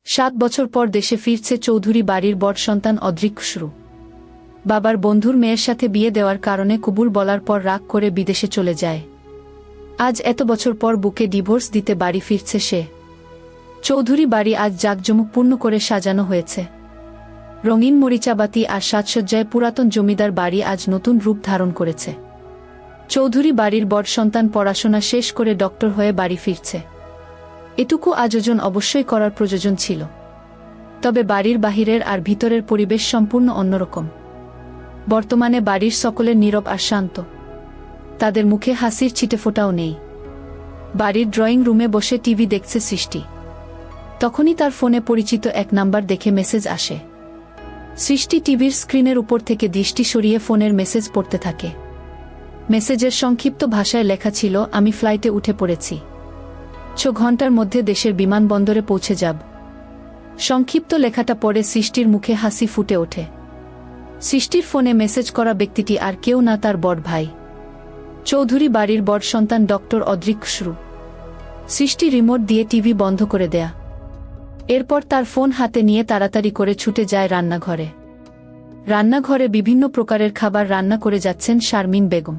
7 বছর পর দেশে ফিরছে চৌধুরী বাড়ির বড় সন্তান অদ্রিক খুসরু। বাবার বন্ধুর মেয়ের সাথে বিয়ে দেওয়ার কারণে কবুল বলার পর রাগ করে বিদেশে চলে যায়। আজ এত বছর পর বুকে ডিভোর্স দিতে বাড়ি ফিরছে সে। চৌধুরী বাড়ি আজ জাঁকজমকপূর্ণ করে সাজানো হয়েছে। রঙিন মরিচাবাতি আর সাজসজ্জায় পুরাতন জমিদার বাড়ি আজ নতুন রূপ ধারণ করেছে। চৌধুরী বাড়ির বড় সন্তান পড়াশোনা শেষ করে ডক্টর হয়ে বাড়ি ফিরছে। এটুকু আয়োজন অবশ্যই করার প্রয়োজন ছিল, তবে বাড়ির বাহিরের আর ভিতরের পরিবেশ সম্পূর্ণ অন্যরকম। বর্তমানে বাড়ির সকলের নীরব আর শান্ত, তাদের মুখে হাসির ছিটেফোঁটাও নেই। বাড়ির ড্রয়িং রুমে বসে টিভি দেখছে সৃষ্টি। তখনই তার ফোনে পরিচিত এক নাম্বার দেখে মেসেজ আসে। সৃষ্টি টিভির স্ক্রিনের উপর থেকে দৃষ্টি সরিয়ে ফোনের মেসেজ পড়তে থাকে। মেসেজের সংক্ষিপ্ত ভাষায় লেখা ছিল, আমি ফ্লাইটে উঠে পড়েছি, 6 ঘন্টার মধ্যে দেশের বিমানবন্দরে পৌঁছে যাব। সংক্ষিপ্ত লেখাটা পড়ে সৃষ্টির মুখে হাসি ফুটে ওঠে। সৃষ্টির ফোনে মেসেজ করা ব্যক্তিটি আর কেউ না, তার বড় ভাই, চৌধুরী বাড়ির বড় সন্তান ডক্টর অদ্রিক খুসরু। সৃষ্টি রিমোট দিয়ে টিভি বন্ধ করে দেয়া। এরপর তার ফোন হাতে নিয়ে তাড়াতাড়ি করে ছুটে যায় রান্নাঘরে। রান্নাঘরে বিভিন্ন প্রকারের খাবার রান্না করে যাচ্ছেন শারমিন বেগম,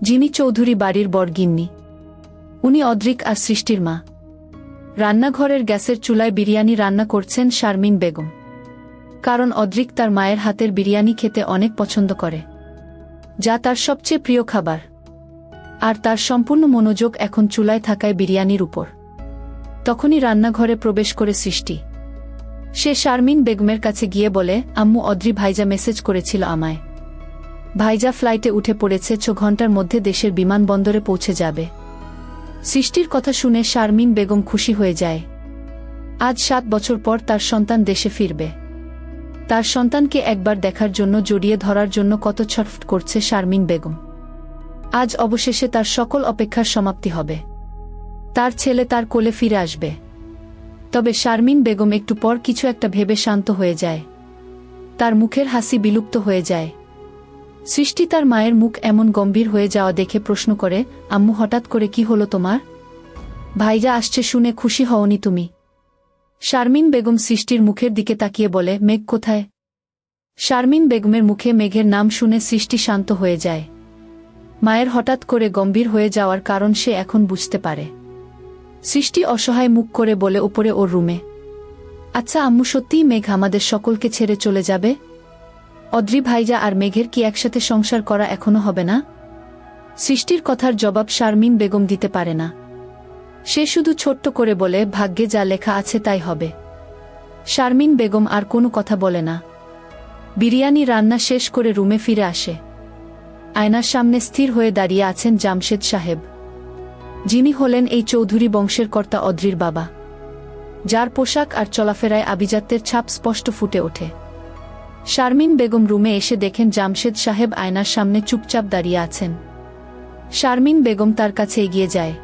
যিনি চৌধুরী বাড়ির বড় গিন্নি। উনি অদ্রিক আর সৃষ্টির মা। রান্নাঘরের গ্যাসের চুলায় বিরিয়ানি রান্না করছেন শারমিন বেগম, কারণ অদ্রিক তার মায়ের হাতের বিরিয়ানি খেতে অনেক পছন্দ করে, যা তার সবচেয়ে প্রিয় খাবার। আর তার সম্পূর্ণ মনোযোগ এখন চুলায় থাকায় বিরিয়ানির উপর। তখনই রান্নাঘরে প্রবেশ করে সৃষ্টি। সে শারমিন বেগমের কাছে গিয়ে বলে, আম্মু, অদ্রি ভাইজা মেসেজ করেছিল আমায়। ভাইজা ফ্লাইটে উঠে পড়েছে, 6 ঘন্টার মধ্যে দেশের বিমানবন্দরে পৌঁছে যাবে। সৃষ্টির কথা শুনে শারমিন বেগম খুশি হয়ে যায়। আজ 7 বছর পর তার সন্তান দেশে ফিরবে। তার সন্তানকে একবার দেখার জন্য, জড়িয়ে ধরার জন্য কত ছটফট করছে শারমিন বেগম। আজ অবশেষে তার সকল অপেক্ষার সমাপ্তি হবে। তার ছেলে তার কোলে ফিরে আসবে। তবে শারমিন বেগম একটু পর কিছু একটা ভেবে শান্ত হয়ে যায়। তার মুখের হাসি বিলুপ্ত হয়ে যায়। সৃষ্টি তার মায়ের মুখ এমন গম্ভীর হয়ে যাওয়া দেখে প্রশ্ন করে, আম্মু, হঠাৎ করে কি হলো তোমার? ভাইজা আসছে শুনে খুশি হওনি তুমি? শারমিন বেগম সৃষ্টির মুখের দিকে তাকিয়ে বলে, মেঘ কোথায়? শারমিন বেগমের মুখে মেঘের নাম শুনে সৃষ্টি শান্ত হয়ে যায়। মায়ের হঠাৎ করে গম্ভীর হয়ে যাওয়ার কারণ সে এখন বুঝতে পারে। সৃষ্টি অসহায় মুখ করে বলে, উপরে ওর রুমে। আচ্ছা আম্মু, সত্যিই মেঘ আমাদের সকলকে ছেড়ে চলে যাবে? অদ্রি ভাইজা আর মেঘের কি একসাথে সংসার করা এখনো হবে না? সৃষ্টির কথার জবাব শারমিন বেগম দিতে পারে না। সে শুধু ছোট্ট করে বলে, ভাগ্যে যা লেখা আছে তাই হবে। শারমিন বেগম আর কোনো কথা বলে না। বিরিয়ানি রান্না শেষ করে রুমে ফিরে আসে। আয়নার সামনে স্থির হয়ে দাঁড়িয়ে আছেন জামশেদ সাহেব, যিনি হলেন এই চৌধুরী বংশের কর্তা অদ্রির বাবা, যার পোশাক আর চলাফেরায় আভিজাত্যের ছাপ স্পষ্ট ফুটে ওঠে। শারমিন বেগম রুমে এসে দেখেন জামশেদ সাহেব আয়নার সামনে চুপচাপ দাঁড়িয়ে আছেন। শারমিন বেগম তার কাছে এগিয়ে যায়।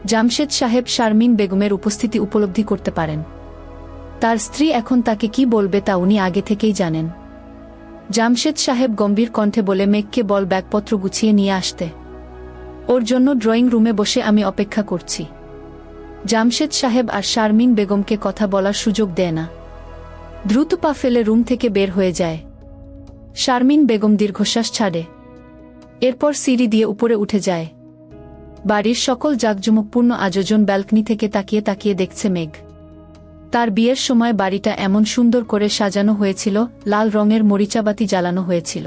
জামশেদ সাহেব শারমিন বেগমের উপস্থিতি উপলব্ধি করতে পারেন। তার স্ত্রী এখন তাকে কি বলবে তা উনি আগে থেকেই জানেন। জামশেদ সাহেব গম্ভীর কণ্ঠে বলে, মেঘকে বল ব্যাগপত্র গুছিয়ে নিয়ে আসতে। ওর জন্য ড্রয়িং রুমে বসে আমি অপেক্ষা করছি। জামশেদ সাহেব আর শারমিন বেগমকে কথা বলার সুযোগ দেয় না। দ্রুত পা ফেলে রুম থেকে বের হয়ে যায়। শারমিন বেগম দীর্ঘশ্বাস ছাড়ে। এরপর সিঁড়ি দিয়ে উপরে উঠে যায়। বাড়ির সকল জাঁকজমকপূর্ণ আয়োজন ব্যালকনি থেকে তাকিয়ে তাকিয়ে দেখছে মেঘ। তার বিয়ের সময় বাড়িটা এমন সুন্দর করে সাজানো হয়েছিল, লাল রঙের মরিচাবাতি জ্বালানো হয়েছিল।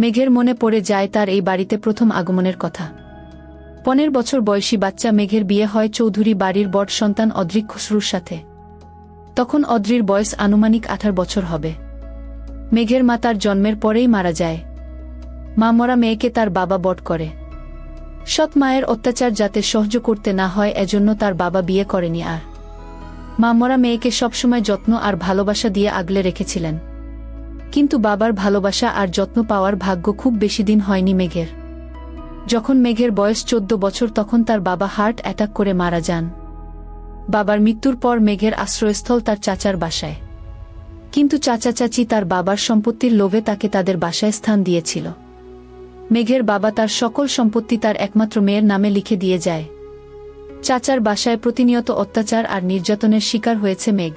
মেঘের মনে পড়ে যায় তার এই বাড়িতে প্রথম আগমনের কথা। 15 বছর বয়সী বাচ্চা মেঘের বিয়ে হয় চৌধুরী বাড়ির বড় সন্তান অদ্রিক খুসরুর সাথে। তখন অদ্রির বয়স আনুমানিক 18 বছর হবে। মেঘের মা তার জন্মের পরেই মারা যায়। মা মরা মেয়েকে তার বাবা বড় করে। সৎ মায়ের অত্যাচার যাতে সহ্য করতে না হয় এজন্য তার বাবা বিয়ে করেনি। আর মা মরা মেয়েকে সবসময় যত্ন আর ভালোবাসা দিয়ে আগলে রেখেছিলেন। কিন্তু বাবার ভালোবাসা আর যত্ন পাওয়ার ভাগ্য খুব বেশি দিন হয়নি মেঘের। যখন মেঘের বয়স 14 বছর তখন তার বাবা হার্ট অ্যাটাক করে মারা যান। বাবার মৃত্যুর পর মেঘের আশ্রয়স্থল তার চাচার বাসায়। কিন্তু চাচা চাচি তার বাবার সম্পত্তির লোভে তাকে তাদের বাসায় স্থান দিয়েছিল। মেঘের বাবা তার সকল সম্পত্তি তার একমাত্র মেয়ের নামে লিখে দিয়ে যায়। চাচার বাসায় প্রতিনিয়ত অত্যাচার আর নির্যাতনের শিকার হয়েছে মেঘ।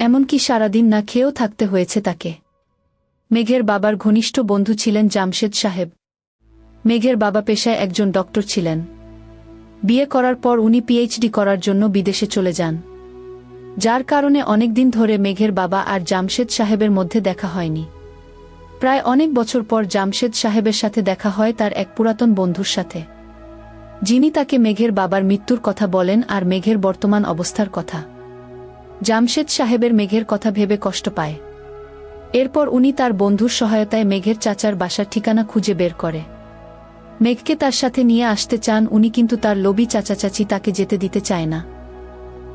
এমনকি সারাদিন না খেয়েও থাকতে হয়েছে তাকে। মেঘের বাবার ঘনিষ্ঠ বন্ধু ছিলেন জামশেদ সাহেব। মেঘের বাবা পেশায় একজন ডক্টর ছিলেন। বিয়ে করার পর উনি পিএইচডি করার জন্য বিদেশে চলে যান, যার কারণে অনেকদিন ধরে মেঘের বাবা আর জামশেদ সাহেবের মধ্যে দেখা হয়নি। প্রায় অনেক বছর পর জামশেদ সাহেবের সাথে দেখা হয় তার এক পুরাতন বন্ধুর সাথে, যিনি তাকে মেঘের বাবার মৃত্যুর কথা বলেন আর মেঘের বর্তমান অবস্থার কথা। জামশেদ সাহেবের মেঘের কথা ভেবে কষ্ট পায়। এরপর উনি তার বন্ধুর সহায়তায় মেঘের চাচার বাসার ঠিকানা খুঁজে বের করে। মেঘকে তার সাথে নিয়ে আসতে চান উনি, কিন্তু তার লোভী চাচা চাচি তাকে যেতে দিতে চায় না।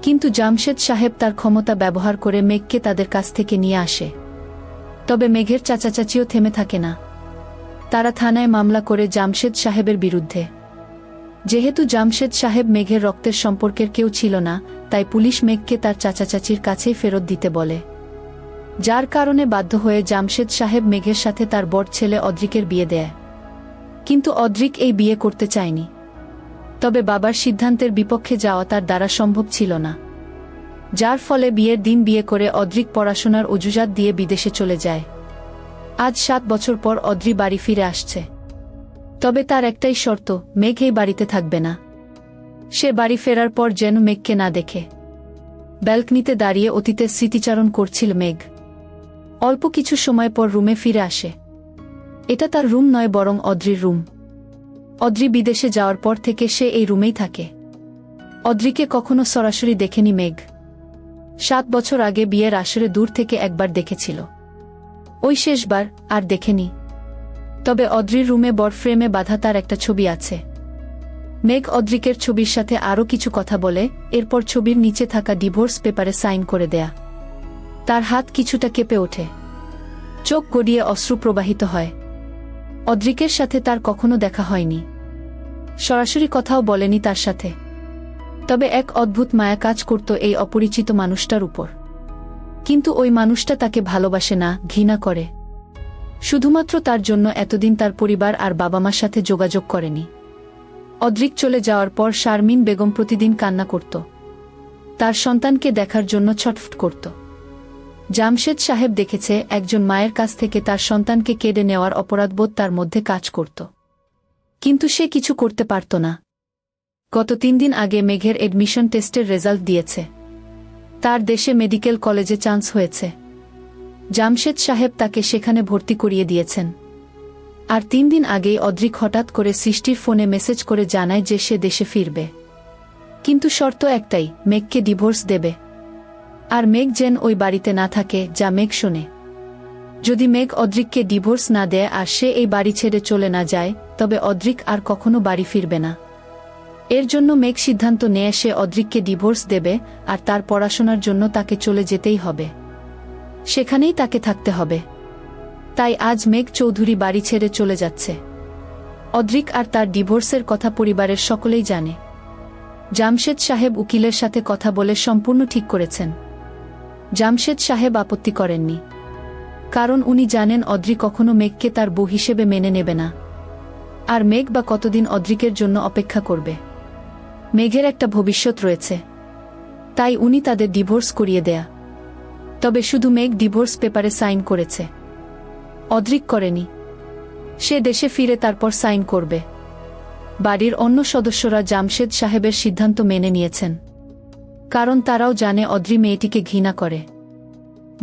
কিন্তু জামশেদ সাহেব তার ক্ষমতা ব্যবহার করে মেঘকে তাদের কাছ থেকে নিয়ে আসে। তবে মেঘের চাচা চাচিও থেমে থাকে না। তারা থানায় মামলা করে জামশেদ সাহেবের বিরুদ্ধে। যেহেতু জামশেদ সাহেব মেঘের রক্তের সম্পর্কের কেউ ছিল না, তাই পুলিশ মেঘকে তার চাচা চাচির কাছেই ফেরত দিতে বলে, যার কারণে বাধ্য হয়ে জামশেদ সাহেব মেঘের সাথে তার বড় ছেলে অদ্রিকের বিয়ে দেয়। কিন্তু অদ্রিক এই বিয়ে করতে চায়নি। তবে বাবার সিদ্ধান্তের বিপক্ষে যাওয়া তার দ্বারা সম্ভব ছিল না, যার ফলে বিয়ের দিন বিয়ে করে অদ্রিক পড়াশোনার অজুহাত দিয়ে বিদেশে চলে যায়। আজ 7 বছর পর অদ্রি বাড়ি ফিরে আসছে। তবে তার একটাই শর্ত, মেঘ এই বাড়িতে থাকবে না। সে বাড়ি ফেরার পর যেন মেঘকে না দেখে। ব্যালকনিতে দাঁড়িয়ে অতীতের স্মৃতিচারণ করছিল মেঘ। অল্প কিছু সময় পর রুমে ফিরে আসে। এটা তার রুম নয়, বরং অদ্রির রুম। অদ্রি বিদেশে যাওয়ার পর থেকে সে এই রুমেই থাকে। অদ্রিকে কখনো সরাসরি দেখেনি মেঘ। 7 বছর আগে বিয়ের আসরে দূর থেকে একবার দেখেছিল, ওই শেষবার, আর দেখেনি। তবে অদ্রির রুমে বড় ফ্রেমে বাঁধা তার একটা ছবি আছে। মেঘ অদ্রিকের ছবির সাথে আরও কিছু কথা বলে, এরপর ছবির নিচে থাকা ডিভোর্স পেপারে সাইন করে দেয়া। তার হাত কিছুটা কেঁপে ওঠে, চোখ গড়িয়ে অশ্রু প্রবাহিত হয়। অদ্রিকের সাথে তার কখনো দেখা হয়নি, সরাসরি কথাও বলেনি তার সাথে। তবে এক অদ্ভুত মায়া কাজ করত এই অপরিচিত মানুষটার উপর। কিন্তু ওই মানুষটা তাকে ভালোবাসে না, ঘৃণা করে। শুধুমাত্র তার জন্য এতদিন তার পরিবার আর বাবা মার সাথে যোগাযোগ করেনি। অদ্রিক চলে যাওয়ার পর শারমিন বেগম প্রতিদিন কান্না করত, তার সন্তানকে দেখার জন্য ছটফট করত। জামশেদ সাহেব দেখেছে একজন মায়ের কাছ থেকে তার সন্তানকে কেড়ে নেওয়ার অপরাধবোধ তার মধ্যে কাজ করত, কিন্তু সে কিছু করতে পারত না। গত 3 দিন আগে মেঘের এডমিশন টেস্টের রেজাল্ট দিয়েছে। তার দেশে মেডিকেল কলেজে চান্স হয়েছে। জামশেদ সাহেব তাকে সেখানে ভর্তি করিয়ে দিয়েছেন। আর 3 দিন আগেই অদ্রিক হঠাৎ করে সৃষ্টির ফোনে মেসেজ করে জানায় যে সে দেশে ফিরবে, কিন্তু শর্ত একটাই, মেঘকে ডিভোর্স দেবে। আর মেঘ যেন ওই বাড়িতে না থাকে, যা মেঘ শোনে। যদি মেঘ অদ্রিককে ডিভোর্স না দেয় আর সে এই বাড়ি ছেড়ে চলে না যায়, তবে অদ্রিক আর কখনো বাড়ি ফিরবে না। এর জন্য মেঘ সিদ্ধান্ত নেয় সে অদ্রিককে ডিভোর্স দেবে, আর তার পড়াশোনার জন্য তাকে চলে যেতেই হবে। সেখানেই তাকে থাকতে হবে। তাই আজ মেঘ চৌধুরী বাড়ি ছেড়ে চলে যাচ্ছে। অদ্রিক আর তার ডিভোর্সের কথা পরিবারের সকলেই জানে। জামশেদ সাহেব উকিলের সাথে কথা বলে সম্পূর্ণ ঠিক করেছেন। জামশেদ সাহেব আপত্তি করেননি, কারণ উনি জানেন অদ্রি কখনো মেঘকে তার বউ হিসেবে মেনে নেবে না। আর মেঘ বা কতদিন অদ্রিকের জন্য অপেক্ষা করবে? মেঘের একটা ভবিষ্যৎ রয়েছে, তাই উনি তাদের ডিভোর্স করিয়ে দেয়া। তবে শুধু মেঘ ডিভোর্স পেপারে সাইন করেছে, অদ্রিক করেনি। সে দেশে ফিরে তারপর সাইন করবে। বাড়ির অন্য সদস্যরা জামশেদ সাহেবের সিদ্ধান্ত মেনে নিয়েছেন, কারণ তারাও জানে অদ্রি মেয়েটিকে ঘৃণা করে।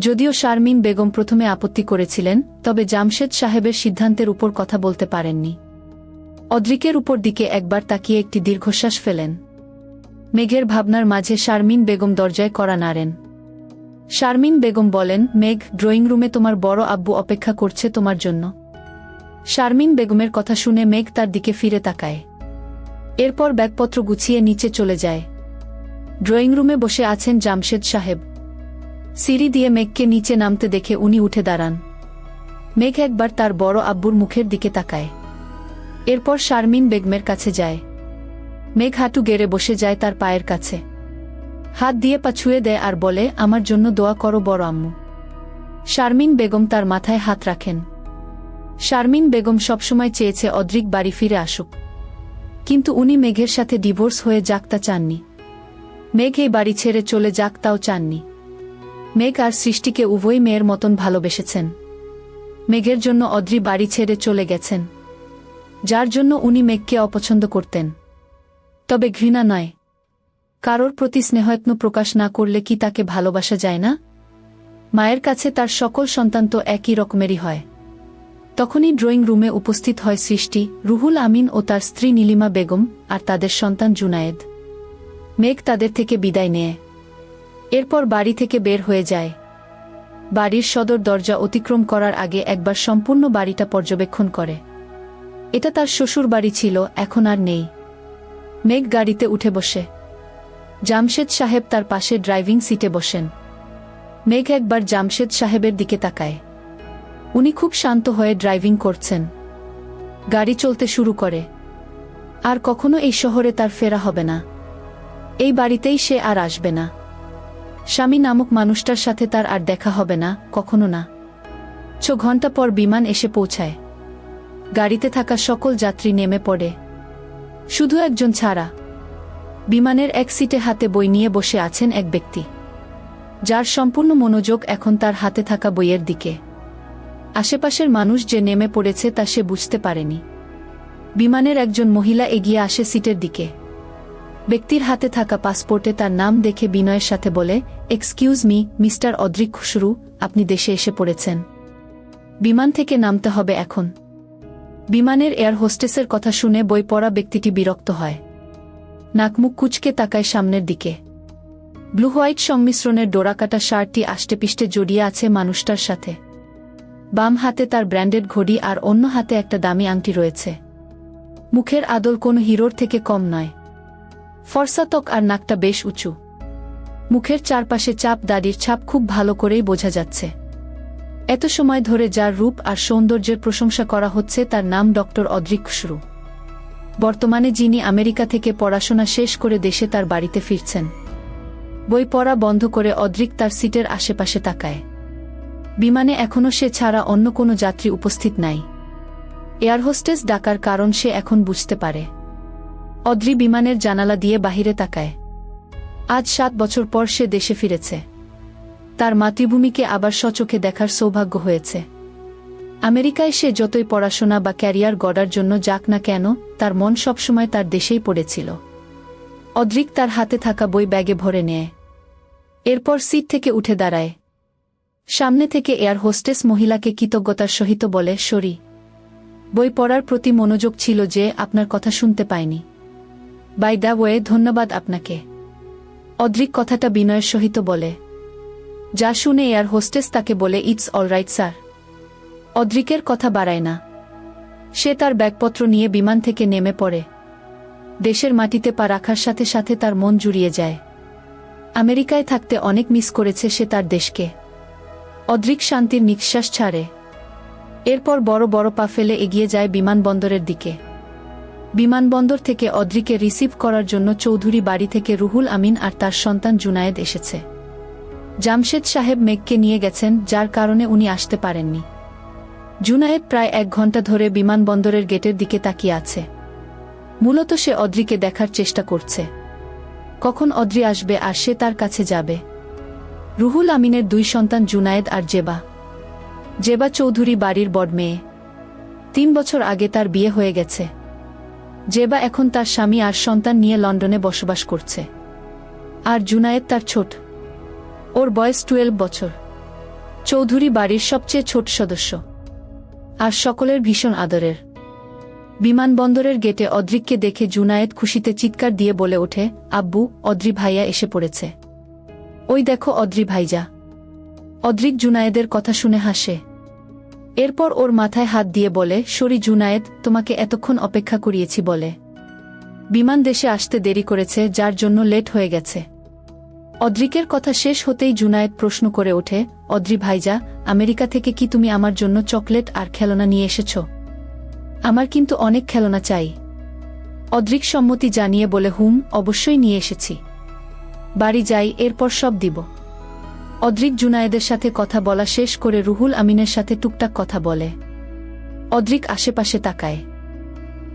যদিও শারমিন বেগম প্রথমে আপত্তি করেছিলেন, তবে জামশেদ সাহেবের সিদ্ধান্তের উপর কথা বলতে পারেননি। অদ্রিকের উপর দিকে একবার তাকিয়ে একটি দীর্ঘশ্বাস ফেলেন। মেঘের ভাবনার মাঝে শারমিন বেগম দরজায় কড়া নাড়েন। শারমিন বেগম বলেন, মেঘ, ড্রয়িং রুমে তোমার বড় আব্বু অপেক্ষা করছে তোমার জন্য। শারমিন বেগমের কথা শুনে মেঘ তার দিকে ফিরে তাকায়। এরপর ব্যাগপত্র গুছিয়ে নিচে চলে যায়। ড্রয়িং রুমে বসে আছেন জামশেদ সাহেব। সিঁড়ি দিয়ে মেঘকে নিচে নামতে দেখে উনি উঠে দাঁড়ান। মেঘ একবার তার বড় আব্বুর মুখের দিকে তাকায়। এরপর শারমিন বেগমের কাছে যায়। মেঘ হাঁটু গেড়ে বসে যায় তার পায়ের কাছে, হাত দিয়ে পা ছুঁয়ে দেয় আর বলে, আমার জন্য দোয়া করো বড় আম্মু। শারমিন বেগম তার মাথায় হাত রাখেন। শারমিন বেগম সবসময় চেয়েছে অদ্রিক বাড়ি ফিরে আসুক। কিন্তু উনি মেঘের সাথে ডিভোর্স হয়ে যাক তা চাননি। মেঘ এই বাড়ি ছেড়ে চলে যাক তাও চাননি। মেঘ আর সৃষ্টিকে উভয় মেয়ের মতন ভালোবেসেছেন। মেঘের জন্য অদ্রি বাড়ি ছেড়ে চলে গেছেন, যার জন্য উনি মেঘকে অপছন্দ করতেন। তবে ঘৃণা নয়। কারোর প্রতি স্নেহয়ত্ন প্রকাশ না করলে কি তাকে ভালোবাসা যায় না? মায়ের কাছে তার সকল সন্তান তো একই রকমেরই হয়। তখনই ড্রয়িং রুমে উপস্থিত হয় সৃষ্টি, রুহুল আমিন ও তার স্ত্রী নীলিমা বেগম আর তাদের সন্তান জুনায়েদ। মেঘ তাদের থেকে বিদায় নেয়। এরপর বাড়ি থেকে বের হয়ে যায়। বাড়ির সদর দরজা অতিক্রম করার আগে একবার সম্পূর্ণ বাড়িটা পর্যবেক্ষণ করে। এটা তার শ্বশুর বাড়ি ছিল, এখন আর নেই। মেঘ গাড়িতে উঠে বসে। জামশেদ সাহেব তার পাশে ড্রাইভিং সিটে বসেন। মেঘ একবার জামশেদ সাহেবের দিকে তাকায়। উনি খুব শান্ত হয়ে ড্রাইভিং করছেন। গাড়ি চলতে শুরু করে। আর কখনো এই শহরে তার ফেরা হবে না। এই বাড়িতেই সে আর আসবে না। স্বামী নামক মানুষটার সাথে তার আর দেখা হবে না, কখনো না। 6 ঘন্টা পর বিমান এসে পৌঁছায়। গাড়িতে থাকা সকল যাত্রী নেমে পড়ে, শুধু একজন ছাড়া। বিমানের এক সিটে হাতে বই নিয়ে বসে আছেন এক ব্যক্তি, যার সম্পূর্ণ মনোযোগ এখন তার হাতে থাকা বইয়ের দিকে। আশেপাশের মানুষ যে নেমে পড়েছে তা সে বুঝতে পারেনি। বিমানের একজন মহিলা এগিয়ে আসে সিটের দিকে। ব্যক্তির হাতে থাকা পাসপোর্টে তার নাম দেখে বিনয়ের সাথে বলে, এক্সকিউজ মি, মিস্টার অদ্রিক খুসরু, আপনি দেশে এসে পড়েছেন। বিমান থেকে নামতে হবে এখন। বিমানের এয়ার হোস্টেসের কথা শুনে বই পড়া ব্যক্তিটি বিরক্ত হয়। নাকমুখ কুঁচকে তাকায় সামনের দিকে। ব্লু হোয়াইট সংমিশ্রণের ডোরাকাটা শার্টটি আষ্টেপিষ্টে জড়িয়ে আছে মানুষটার সাথে। বাম হাতে তার ব্র্যান্ডেড ঘড়ি আর অন্য হাতে একটা দামি আংটি রয়েছে। মুখের আদল কোনো হিরোর থেকে কম নয়। ফর্সা ত্বক আর নাকটা বেশ উঁচু। মুখের চারপাশে চাপ দাড়ির ছাপ খুব ভালো করেই বোঝা যাচ্ছে। এত সময় ধরে যার রূপ আর সৌন্দর্যের প্রশংসা করা হচ্ছে তার নাম ডক্টর অদ্রিক খুসরু। বর্তমানে যিনি আমেরিকা থেকে পড়াশোনা শেষ করে দেশে তার বাড়িতে ফিরছেন। বই পড়া বন্ধ করে অদ্রিক তার সিটের আশেপাশে তাকায়। বিমানে এখনও সে ছাড়া অন্য কোনো যাত্রী উপস্থিত নাই। এয়ার হোস্টেস ডাকার কারণ সে এখন বুঝতে পারে। অদ্রি বিমানের জানালা দিয়ে বাহিরে তাকায়। আজ 7 বছর পর সে দেশে ফিরেছে। তার মাতৃভূমিকে আবার স্বচোখে দেখার সৌভাগ্য হয়েছে। আমেরিকায় সে যতই পড়াশোনা বা ক্যারিয়ার গড়ার জন্য যাক না কেন, তার মন সবসময় তার দেশেই পড়েছিল। অদ্রিক তার হাতে থাকা বই ব্যাগে ভরে নেয়। এরপর সিট থেকে উঠে দাঁড়ায়। সামনে থেকে এয়ার হোস্টেস মহিলাকে কৃতজ্ঞতার সহিত বলে, সরি, বই পড়ার প্রতি মনোযোগ ছিল যে আপনার কথা শুনতে পায়নি। বাই দ্য ওয়ে, ধন্যবাদ আপনাকে। অদ্রিক কথাটা বিনয়ের সহিত বলে। যা শুনে এয়ার হোস্টেস তাকে বলে, ইটস অলরাইট স্যার। অদ্রিকের কথা বাড়ায় না। সে তার ব্যাগপত্র নিয়ে বিমান থেকে নেমে পড়ে। দেশের মাটিতে পা রাখার সাথে সাথে তার মন জুড়িয়ে যায়। আমেরিকায় থাকতে অনেক মিস করেছে সে তার দেশকে। অদ্রিক শান্তির নিঃশ্বাস ছাড়ে। এরপর বড় বড় পা ফেলে এগিয়ে যায় বিমানবন্দরের দিকে। বিমানবন্দর থেকে অদ্রিকে রিসিভ করার জন্য চৌধুরী বাড়ি থেকে রুহুল আমিন আর তার সন্তান জুনায়েদ এসেছে। জামশেদ সাহেব মেঘকে নিয়ে গেছেন, যার কারণে উনি আসতে পারেননি। জুনায়েদ প্রায় 1 ঘন্টা ধরে বিমানবন্দরের গেটের দিকে তাকিয়ে আছে। মূলত সে অদ্রিকে দেখার চেষ্টা করছে। কখন অদ্রি আসবে আর সে তার কাছে যাবে। রুহুল আমিনের 2 সন্তান জুনায়েদ আর জেবা। জেবা চৌধুরী বাড়ির বড় মেয়ে। 3 বছর আগে তার বিয়ে হয়ে গেছে। জেবা এখন তার স্বামী আর সন্তান নিয়ে লন্ডনে বসবাস করছে। আর জুনায়েদ তার ছোট। ওর বয়স 12 বছর। চৌধুরী বাড়ির সবচেয়ে ছোট সদস্য আর সকলের ভীষণ আদরের। বিমানবন্দরের গেটে অদ্রিককে দেখে জুনায়েদ খুশিতে চিৎকার দিয়ে বলে ওঠে, আব্বু, অদ্রি ভাইয়া এসে পড়েছে। ওই দেখো অদ্রি ভাইজা। অদ্রিক জুনায়েদের কথা শুনে হাসে। এরপর ওর মাথায় হাত দিয়ে বলে, সরি জুনায়েদ, তোমাকে এতক্ষণ অপেক্ষা করিয়েছি বলে। বিমান দেশে আসতে দেরি করেছে, যার জন্য লেট হয়ে গেছে। অদ্রিকের কথা শেষ হতেই জুনায়েদ প্রশ্ন করে ওঠে, অদ্রি ভাইজা, আমেরিকা থেকে কি তুমি আমার জন্য চকলেট আর খেলনা নিয়ে এসেছ? আমার কিন্তু অনেক খেলনা চাই। অদ্রিক সম্মতি জানিয়ে বলে, অবশ্যই নিয়ে এসেছি। বাড়ি যাই, এরপর সব দিব। অদ্রিক জুনায়েদের সাথে কথা বলা শেষ করে রুহুল আমিনের সাথে টুকটাক কথা বলে। অদ্রিক আশেপাশে তাকায়।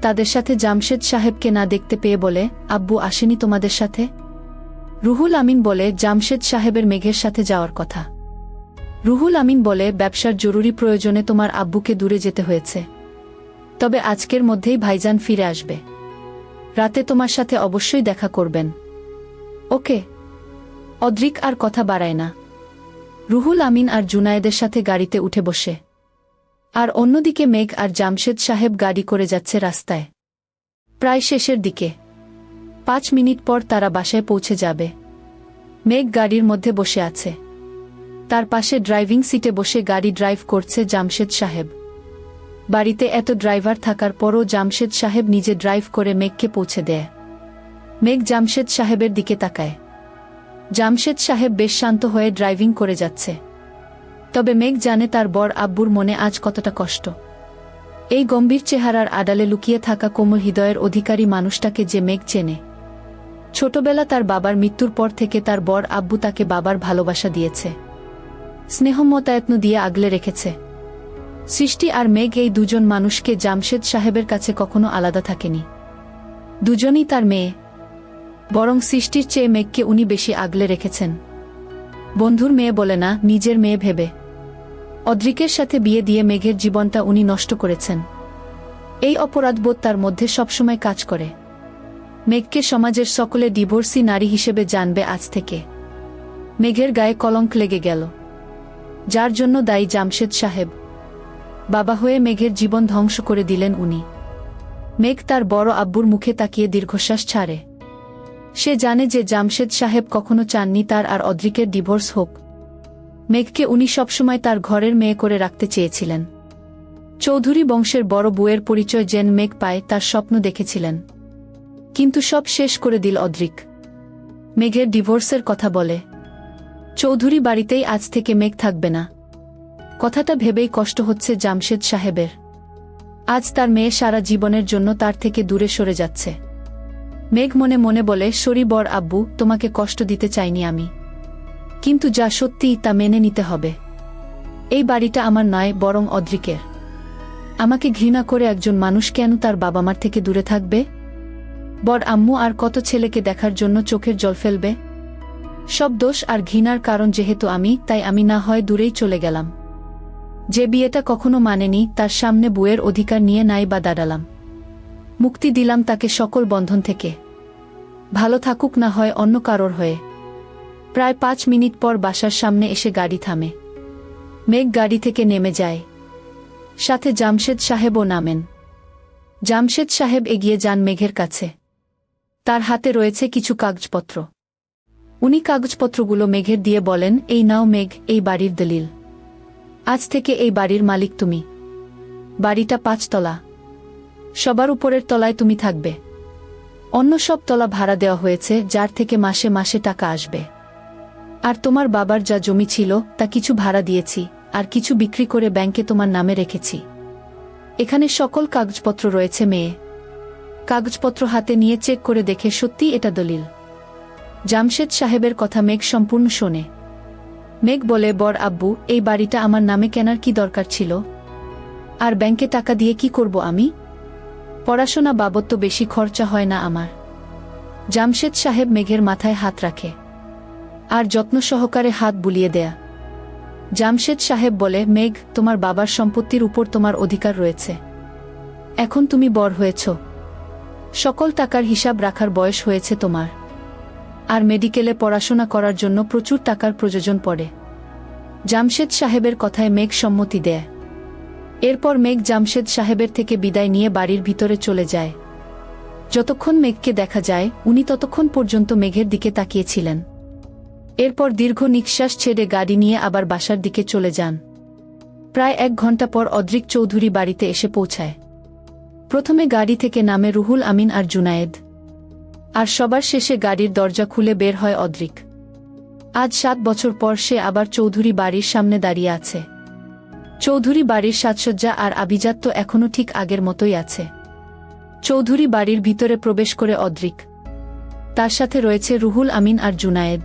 তাদের সাথে জামশেদ সাহেবকে না দেখতে পেয়ে বলে, আব্বু আসেনি তোমাদের সাথে? রুহুল আমিন বলে, জামশেদ সাহেবের মেঘের সাথে যাওয়ার কথা। রুহুল আমিন বলে, ব্যবসার জরুরি প্রয়োজনে তোমার আব্বুকে দূরে যেতে হয়েছে। তবে আজকের মধ্যেই ভাইজান ফিরে আসবে। রাতে তোমার সাথে অবশ্যই দেখা করবেন। ওকে। অদ্রিক আর কথা বাড়ায় না। রুহুল আমিন আর জুনায়েদের সাথে গাড়িতে উঠে বসে। আর অন্যদিকে মেঘ আর জামশেদ সাহেব গাড়ি করে যাচ্ছে রাস্তায়। প্রায় শেষের দিকে। 5 মিনিট পর তারা বাসায় পৌঁছে যাবে। মেঘ গাড়ির মধ্যে বসে আছে। তার পাশে ড্রাইভিং সিটে বসে গাড়ি ড্রাইভ করছে জামশেদ সাহেব। বাড়িতে এত ড্রাইভার থাকার পরও জামশেদ সাহেব নিজে ড্রাইভ করে মেঘকে পৌঁছে দেয়। মেঘ জামশেদ সাহেবের দিকে তাকায়। জামশেদ সাহেব বেশ শান্ত হয়ে ড্রাইভিং করে যাচ্ছে। তবে মেঘ জানে তার বর আব্বুর মনে আজ কতটা কষ্ট। এই গম্ভীর চেহারার আড়ালে লুকিয়ে থাকা কোমল হৃদয়ের অধিকারী মানুষটাকে যে মেঘ চেনে। ছোটবেলা তার বাবার মৃত্যুর পর থেকে তার বর আব্বু তাকে বাবার ভালোবাসা দিয়েছে, স্নেহমতায়ত্ন দিয়ে আগলে রেখেছে। সৃষ্টি আর মেঘ এই দুজন মানুষকে জামশেদ সাহেবের কাছে কখনো আলাদা থাকেনি। দুজনই তার মেয়ে। বরং সৃষ্টির চেয়ে মেঘকে উনি বেশি আগলে রেখেছেন। বন্ধুর মেয়ে বলে না, নিজের মেয়ে ভেবে। অদ্রিকের সাথে বিয়ে দিয়ে মেঘের জীবনটা উনি নষ্ট করেছেন। এই অপরাধবোধ তার মধ্যে সবসময় কাজ করে। মেঘকে সমাজের সকলে ডিভোর্সি নারী হিসেবে জানবে আজ থেকে। মেঘের গায়ে কলঙ্ক লেগে গেল, যার জন্য দায়ী জামশেদ সাহেব। বাবা হয়ে মেঘের জীবন ধ্বংস করে দিলেন উনি। মেঘ তার বড় আব্বুর মুখে তাকিয়ে দীর্ঘশ্বাস ছাড়ে। সে জানে যে জামশেদ সাহেব কখনো চাননি তার আর অদ্রিকের ডিভোর্স হোক। মেঘকে উনি সবসময় তার ঘরের মেয়ে করে রাখতে চেয়েছিলেন। চৌধুরী বংশের বড় বউয়ের পরিচয় যেন মেঘ পায় তার স্বপ্ন দেখেছিলেন। কিন্তু সব শেষ করে দিল অদ্রিক। মেঘের ডিভোর্সের কথা বলে। চৌধুরী বাড়িতেই আজ থেকে মেঘ থাকবে না। কথাটা ভেবেই কষ্ট হচ্ছে জামশেদ সাহেবের। আজ তার মেয়ে সারা জীবনের জন্য তার থেকে দূরে সরে যাচ্ছে। মেঘ মনে মনে বলে, সরি বর আব্বু, তোমাকে কষ্ট দিতে চাইনি আমি। কিন্তু যা সত্যি তা মেনে নিতে হবে। এই বাড়িটা আমার নয়, বরং অদ্রিকের। আমাকে ঘৃণা করে একজন মানুষ কেন তার বাবা মার থেকে দূরে থাকবে? বর আম্মু আর কত ছেলেকে দেখার জন্য চোখের জল ফেলবে? সব দোষ আর ঘৃণার কারণ যেহেতু আমি, তাই আমি না হয় দূরেই চলে গেলাম। যে বিয়েটা কখনো মানেনি তার সামনে বউয়ের অধিকার নিয়ে নাই বা দাঁড়ালাম। মুক্তি দিলাম তাকে সকল বন্ধন থেকে। ভালো থাকুক না হয় অন্য কারোর হয়ে। প্রায় 5 মিনিট পর বাসার সামনে এসে গাড়ি থামে। মেঘ গাড়ি থেকে নেমে যায়। সাথে জামশেদ সাহেবও নামেন। জামশেদ সাহেব এগিয়ে যান মেঘের কাছে। তার হাতে রয়েছে কিছু কাগজপত্র। উনি কাগজপত্রগুলো মেঘের দিয়ে বলেন, এই নাও মেঘ, এই বাড়ির দলিল। আজ থেকে এই বাড়ির মালিক তুমি। বাড়িটা 5 তলা। সবার উপরের তলায় তুমি থাকবে। অন্য সব তলা ভাড়া দেওয়া হয়েছে, যার থেকে মাসে মাসে টাকা আসবে। আর তোমার বাবার যা জমি ছিল তা কিছু ভাড়া দিয়েছি, আর কিছু বিক্রি করে ব্যাংকে তোমার নামে রেখেছি। এখানে সকল কাগজপত্র রয়েছে মেয়ে। কাগজপত্র হাতে নিয়ে চেক করে দেখে সত্যি এটা দলিল। জামশেদ সাহেবের কথা মেঘ সম্পূর্ণ শোনে। মেঘ বলে, বর আব্বু, এই বাড়িটা আমার নামে কেনার কি দরকার ছিল? আর ব্যাংকে টাকা দিয়ে কি করব আমি? পড়াশোনা বাবদ তো বেশি খরচা হয় না আমার। জামশেদ সাহেব মেঘের মাথায় হাত রাখে আর যত্ন সহকারে হাত বুলিয়ে দেয়া। জামশেদ সাহেব বলে, মেঘ, তোমার বাবার সম্পত্তির উপর তোমার অধিকার রয়েছে। এখন তুমি বড় হয়েছ। সকল টাকার হিসাব রাখার বয়স হয়েছে তোমার। আর মেডিকেলে পড়াশোনা করার জন্য প্রচুর টাকার প্রয়োজন পড়ে। জামশেদ সাহেবের কথায় মেঘ সম্মতি দেয়। এরপর মেঘ জামশেদ সাহেবের থেকে বিদায় নিয়ে বাড়ির ভিতরে চলে যায়। যতক্ষণ মেঘকে দেখা যায় উনি ততক্ষণ পর্যন্ত মেঘের দিকে তাকিয়েছিলেন। এরপর দীর্ঘ নিঃশ্বাস ছেড়ে গাড়ি নিয়ে আবার বাসার দিকে চলে যান। প্রায় 1 ঘন্টা পর অদ্রিক চৌধুরী বাড়িতে এসে পৌঁছায়। প্রথমে গাড়ি থেকে নামে রুহুল আমিন আর জুনায়েদ। আর সবার শেষে গাড়ির দরজা খুলে বের হয় অদ্রিক। আজ 7 বছর পর সে আবার চৌধুরী বাড়ির সামনে দাঁড়িয়ে আছে। চৌধুরী বাড়ির সাজসজ্জা আর আভিজাত্য এখনও ঠিক আগের মতোই আছে। চৌধুরী বাড়ির ভিতরে প্রবেশ করে অদ্রিক। তার সাথে রয়েছে রুহুল আমিন আর জুনায়েদ।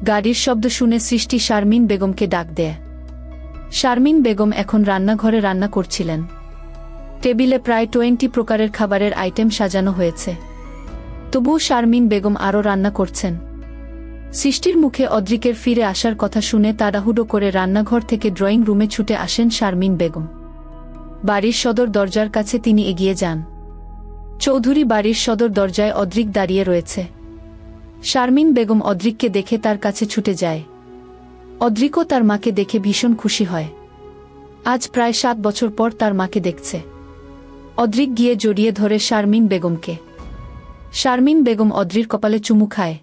গাড়ির শব্দ শুনে সৃষ্টি শারমিন বেগমকে ডাক দেয়। শারমিন বেগম এখন রান্নাঘরে রান্না করছিলেন। টেবিলে প্রায় 20 প্রকারের খাবারের আইটেম সাজানো হয়েছে। তবুও শারমিন বেগম আরও রান্না করছেন। সৃষ্টির মুখে অদ্রিকের ফিরে আসার কথা শুনে তাড়াহুড়ো করে রান্নাঘর থেকে ড্রয়িং রুমে ছুটে আসেন শারমিন বেগম। বাড়ির সদর দরজার কাছে তিনি এগিয়ে যান। চৌধুরী বাড়ির সদর দরজায় অদ্রিক দাঁড়িয়ে রয়েছে। শারমিন বেগম অদ্রিককে দেখে তার কাছে ছুটে যায়। অদ্রিকও তার মাকে দেখে ভীষণ খুশি হয়। আজ প্রায় 7 বছর পর তার মাকে দেখছে। অদ্রিক গিয়ে জড়িয়ে ধরে শারমিন বেগমকে। শারমিন বেগম অদ্রির কপালে চুমু খায়।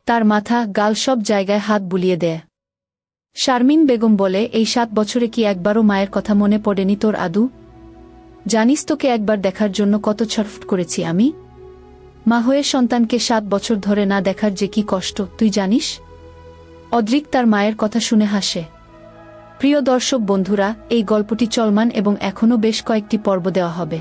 তার মাথা, গাল সব জায়গায় হাত বুলিয়ে দেয়। শারমিন বেগম বলে, এই 7 বছরে কি একবারও মায়ের কথা মনে পড়েনি তোর আদু? জানিস তোকে একবার দেখার জন্য কত ছটফট করেছি আমি? মা হয়ে সন্তানকে 7 বছর ধরে না দেখার যে কি কষ্ট তুই জানিস? অদ্রিক তার মায়ের কথা শুনে হাসে। প্রিয় দর্শক বন্ধুরা, এই গল্পটি চলমান এবং এখনও বেশ কয়েকটি পর্ব দেওয়া হবে।